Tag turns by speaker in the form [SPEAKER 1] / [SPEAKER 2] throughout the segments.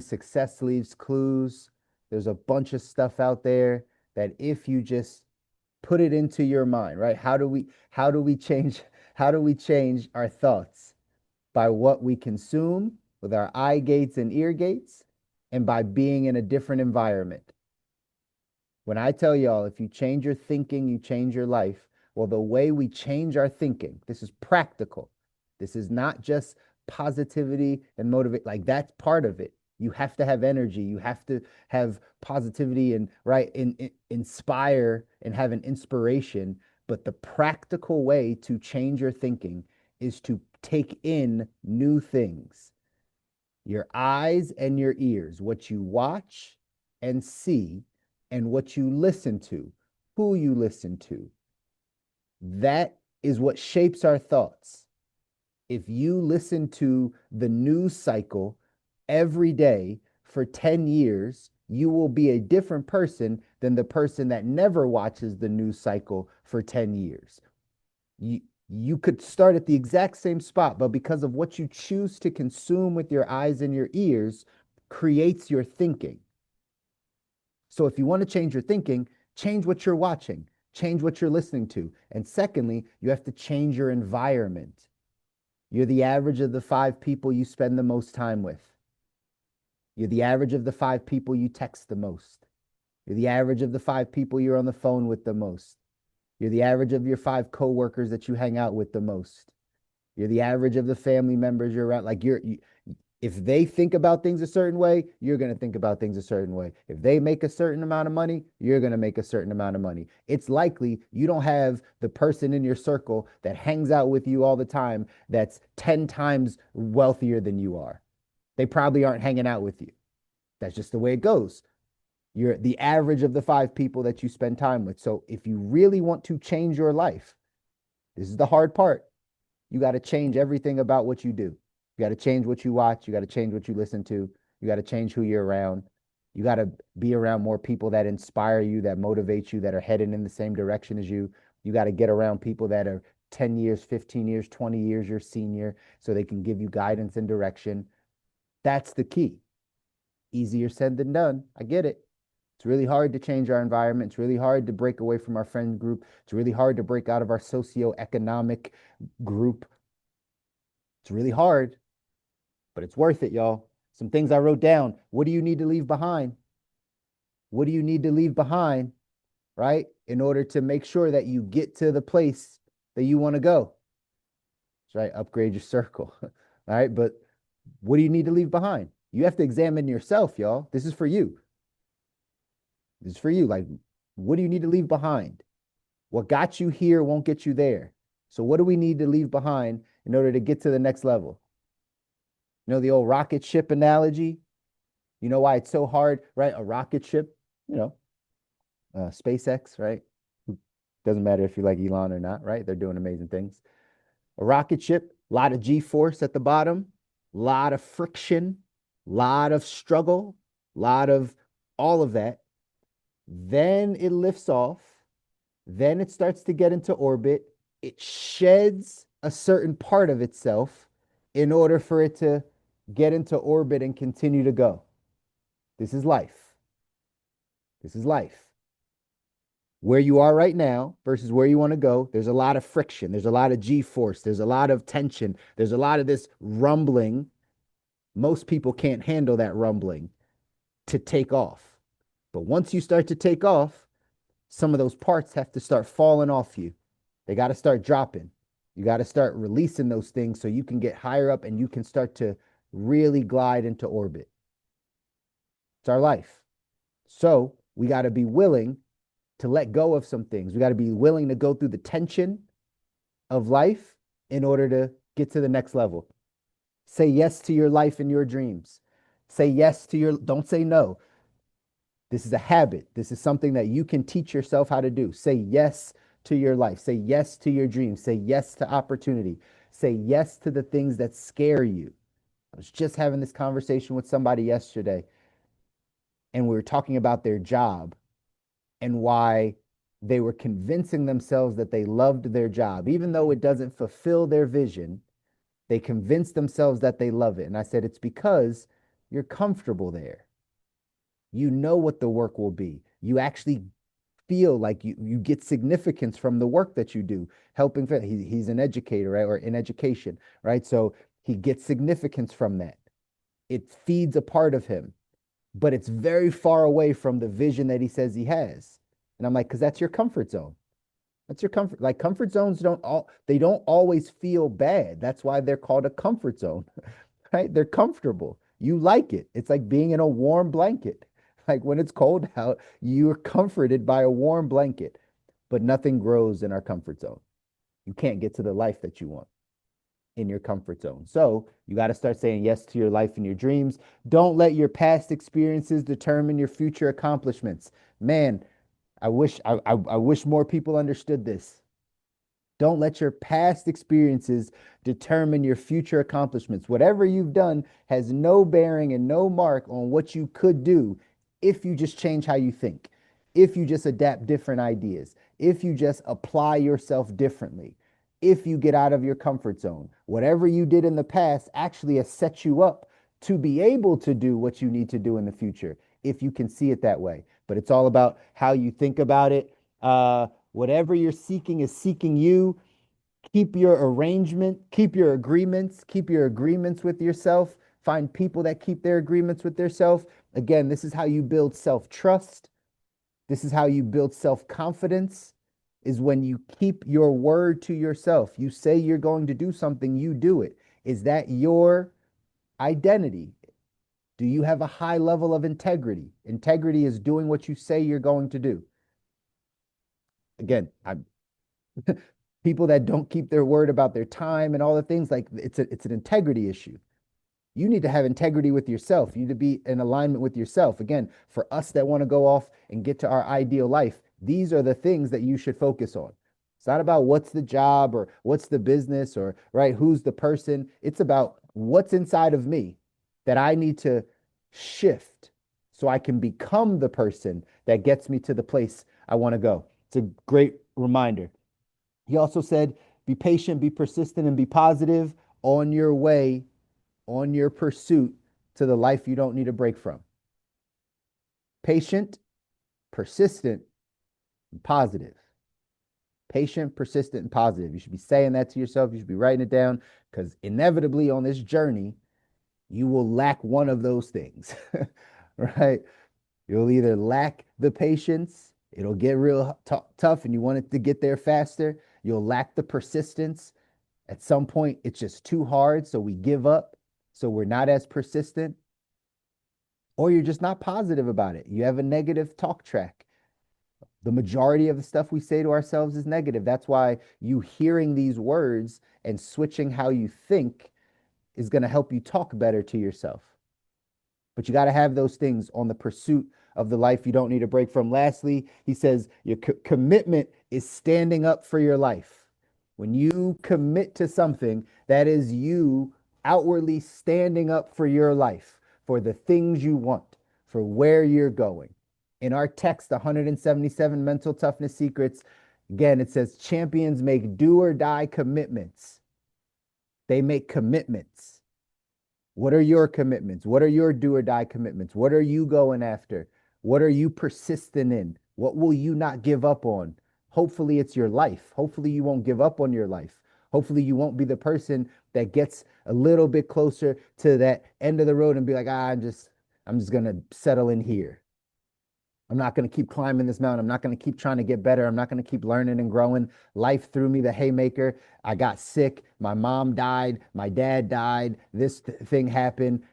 [SPEAKER 1] Success Leaves Clues. There's a bunch of stuff out there that if you just put it into your mind, right? How do we change how do we change our thoughts? By what we consume with our eye gates and ear gates and by being in a different environment. When I tell y'all, if you change your thinking, you change your life. Well, the way we change our thinking, this is practical. This is not just positivity and motivate. Like that's part of it. You have to have energy. You have to have positivity and right inspire and have an inspiration. But the practical way to change your thinking is to take in new things. Your eyes and your ears, what you watch and see and what you listen to, who you listen to. That is what shapes our thoughts. If you listen to the news cycle every day for 10 years, you will be a different person than the person that never watches the news cycle for 10 years. You could start at the exact same spot, but because of what you choose to consume with your eyes and your ears creates your thinking. So if you want to change your thinking, change what you're watching, change what you're listening to. And secondly, you have to change your environment. You're the average of the 5 people you spend the most time with. You're the average of the 5 people you text the most. You're the average of the 5 people you're on the phone with the most. You're the average of your 5 coworkers that you hang out with the most. You're the average of the family members you're around. Like if they think about things a certain way, you're going to think about things a certain way. If they make a certain amount of money, you're going to make a certain amount of money. It's likely you don't have the person in your circle that hangs out with you all the time that's 10 times wealthier than you are. They probably aren't hanging out with you. That's just the way it goes. You're the average of the 5 people that you spend time with. So if you really want to change your life, this is the hard part. You got to change everything about what you do. You got to change what you watch. You got to change what you listen to. You got to change who you're around. You got to be around more people that inspire you, that motivate you, that are heading in the same direction as you. You got to get around people that are 10 years, 15 years, 20 years your senior so they can give you guidance and direction. That's the key. Easier said than done. I get it. It's really hard to change our environment. It's really hard to break away from our friend group. It's really hard to break out of our socioeconomic group. It's really hard, but it's worth it, y'all. Some things I wrote down. What do you need to leave behind? What do you need to leave behind, right? In order to make sure that you get to the place that you want to go. That's right. Upgrade your circle. All right. But what do you need to leave behind? You have to examine yourself, y'all. This is for you. This is for you. Like, what do you need to leave behind? What got you here won't get you there. So, what do we need to leave behind in order to get to the next level? You know, the old rocket ship analogy? You know why it's so hard, right? A rocket ship, you know, SpaceX, right? Doesn't matter if you like Elon or not, right? They're doing amazing things. A rocket ship, a lot of G force at the bottom, a lot of friction, a lot of struggle, a lot of all of that. Then it lifts off. Then it starts to get into orbit. It sheds a certain part of itself in order for it to get into orbit and continue to go. This is life. This is life. Where you are right now versus where you want to go, there's a lot of friction. There's a lot of G force. There's a lot of tension. There's a lot of this rumbling. Most people can't handle that rumbling to take off. But once you start to take off, some of those parts have to start falling off you. They got to start dropping. You got to start releasing those things so you can get higher up and you can start to really glide into orbit. It's our life. So we got to be willing to let go of some things. We got to be willing to go through the tension of life in order to get to the next level. Say yes to your life and your dreams. Say yes to your, don't say no. This is a habit. This is something that you can teach yourself how to do. Say yes to your life. Say yes to your dreams. Say yes to opportunity. Say yes to the things that scare you. I was just having this conversation with somebody yesterday, and we were talking about their job and why they were convincing themselves that they loved their job. Even though it doesn't fulfill their vision, they convince themselves that they love it. And I said, it's because You're comfortable there. You know what the work will be. You actually feel like you get significance from the work that you do, helping. He's an educator, right? Or in education, right? So he gets significance from that. It feeds a part of him, but it's very far away from the vision that he says he has. And I'm like, because that's your comfort zone. That's your comfort. Like comfort zones they don't always feel bad. That's why they're called a comfort zone, right? They're comfortable. You like it. It's like being in a warm blanket. Like when it's cold out, you're comforted by a warm blanket, but nothing grows in our comfort zone. You can't get to the life that you want in your comfort zone. So you got to start saying yes to your life and your dreams. Don't let your past experiences determine your future accomplishments. Man, I wish more people understood this. Don't let your past experiences determine your future accomplishments. Whatever you've done has no bearing and no mark on what you could do if you just change how you think, if you just adapt different ideas, if you just apply yourself differently, if you get out of your comfort zone. Whatever you did in the past actually has set you up to be able to do what you need to do in the future, if you can see it that way. But it's all about how you think about it. Whatever you're seeking is seeking you. Keep your arrangement, keep your agreements with yourself. Find people that keep their agreements with themselves. Again, this is how you build self-trust. This is how you build self-confidence, is when you keep your word to yourself. You say you're going to do something, you do it. Is that your identity? Do you have a high level of integrity? Integrity is doing what you say you're going to do. Again, people that don't keep their word about their time and all the things, like it's an integrity issue. You need to have integrity with yourself. You need to be in alignment with yourself. Again, for us that want to go off and get to our ideal life, these are the things that you should focus on. It's not about what's the job or what's the business or right, who's the person. It's about what's inside of me that I need to shift so I can become the person that gets me to the place I want to go. It's a great reminder. He also said, be patient, be persistent, and be positive on your way, on your pursuit to the life you don't need a break from. Patient, persistent, and positive. Patient, persistent, and positive. You should be saying that to yourself. You should be writing it down, because inevitably on this journey, you will lack one of those things, right? You'll either lack the patience, it'll get real tough, and you want it to get there faster. You'll lack the persistence. At some point, it's just too hard, so we give up. So we're not as persistent. Or you're just not positive about it. You have a negative talk track. The majority of the stuff we say to ourselves is negative. That's why you hearing these words and switching how you think is going to help you talk better to yourself. But you got to have those things on the pursuit of the life you don't need a break from. Lastly, he says your commitment is standing up for your life. When you commit to something, that is you outwardly standing up for your life, for the things you want, for where you're going. In our text, 177 Mental Toughness Secrets, again, it says champions make do or die commitments. They make commitments. What are your commitments? What are your do or die commitments? What are you going after? What are you persistent in? What will you not give up on? Hopefully it's your life. Hopefully you won't give up on your life. Hopefully you won't be the person that gets a little bit closer to that end of the road and be like, I'm just going to settle in here. I'm not going to keep climbing this mountain. I'm not going to keep trying to get better. I'm not going to keep learning and growing. Life threw me the haymaker. I got sick. My mom died. My dad died. This thing happened.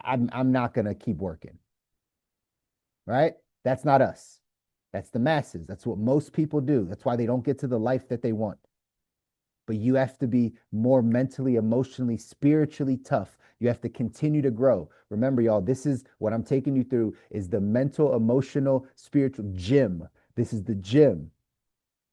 [SPEAKER 1] I'm not going to keep working. Right? That's not us. That's the masses. That's what most people do. That's why they don't get to the life that they want. But you have to be more mentally, emotionally, spiritually tough. You have to continue to grow. Remember, y'all, this is what I'm taking you through is the mental, emotional, spiritual gym. This is the gym.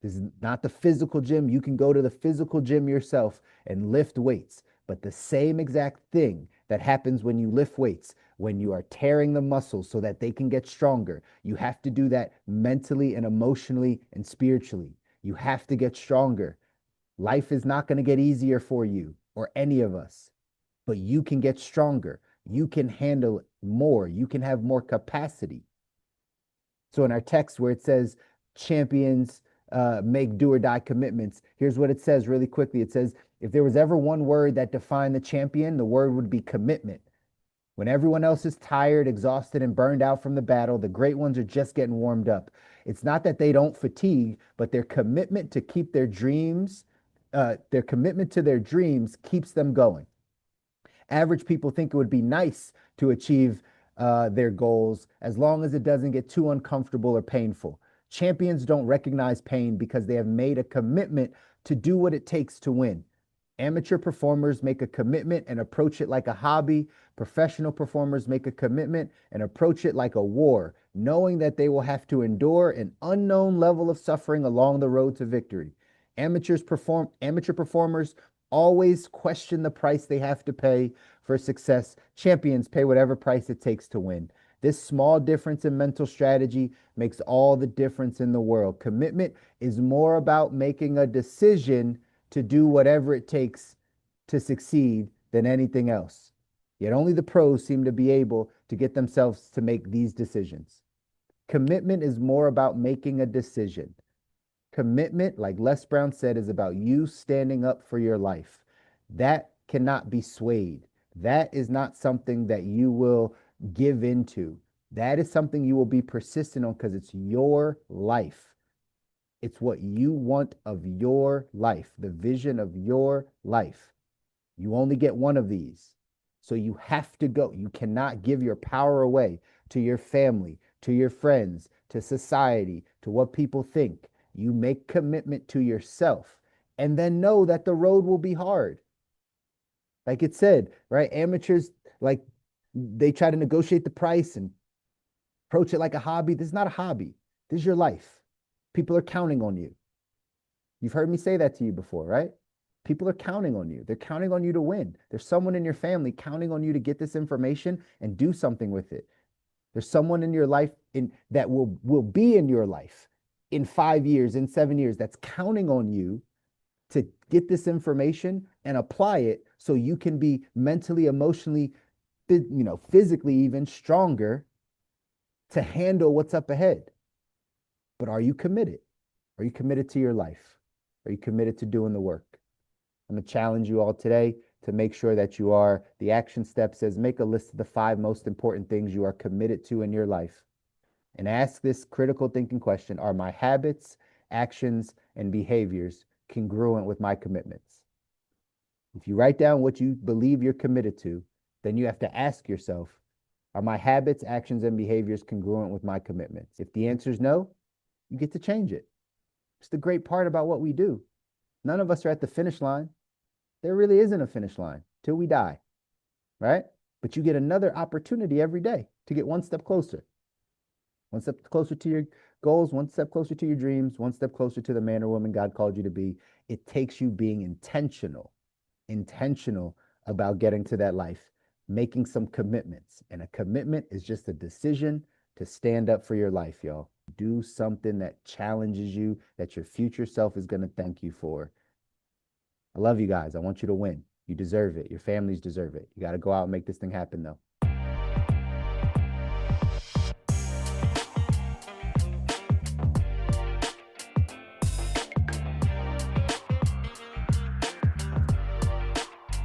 [SPEAKER 1] This is not the physical gym. You can go to the physical gym yourself and lift weights. But the same exact thing that happens when you lift weights, when you are tearing the muscles so that they can get stronger, you have to do that mentally and emotionally and spiritually. You have to get stronger. Life is not going to get easier for you or any of us, but you can get stronger. You can handle more. You can have more capacity. So in our text where it says champions make do or die commitments, here's what it says really quickly. It says, if there was ever one word that defined the champion, the word would be commitment. When everyone else is tired, exhausted, and burned out from the battle, the great ones are just getting warmed up. It's not that they don't fatigue, but their commitment to keep their commitment to their dreams keeps them going. Average people think it would be nice to achieve their goals as long as it doesn't get too uncomfortable or painful. Champions don't recognize pain because they have made a commitment to do what it takes to win. Amateur performers make a commitment and approach it like a hobby. Professional performers make a commitment and approach it like a war, knowing that they will have to endure an unknown level of suffering along the road to victory. Amateur performers always question the price they have to pay for success. Champions pay whatever price it takes to win. This small difference in mental strategy makes all the difference in the world. Commitment is more about making a decision to do whatever it takes to succeed than anything else. Yet only the pros seem to be able to get themselves to make these decisions. Commitment is more about making a decision. Commitment, like Les Brown said, is about you standing up for your life. That cannot be swayed. That is not something that you will give into. That is something you will be persistent on because it's your life. It's what you want of your life, the vision of your life. You only get one of these. So you have to go. You cannot give your power away to your family, to your friends, to society, to what people think. You make commitment to yourself and then know that the road will be hard. Like it said, right? Amateurs, like they try to negotiate the price and approach it like a hobby. This is not a hobby. This is your life. People are counting on you. You've heard me say that to you before, right? People are counting on you. They're counting on you to win. There's someone in your family counting on you to get this information and do something with it. There's someone in your life that will be in your life in 5 years, in 7 years, that's counting on you to get this information and apply it so you can be mentally, emotionally, physically even stronger to handle what's up ahead. But are you committed? Are you committed to your life? Are you committed to doing the work? I'm going to challenge you all today to make sure that you are. The action step says make a list of the 5 most important things you are committed to in your life. And ask this critical thinking question: are my habits, actions, and behaviors congruent with my commitments? If you write down what you believe you're committed to, then you have to ask yourself, are my habits, actions, and behaviors congruent with my commitments? If the answer is no, you get to change it. It's the great part about what we do. None of us are at the finish line. There really isn't a finish line till we die, right? But you get another opportunity every day to get one step closer. One step closer to your goals, one step closer to your dreams, one step closer to the man or woman God called you to be. It takes you being intentional about getting to that life, making some commitments. And a commitment is just a decision to stand up for your life, y'all. Do something that challenges you, that your future self is going to thank you for. I love you guys. I want you to win. You deserve it. Your families deserve it. You got to go out and make this thing happen, though.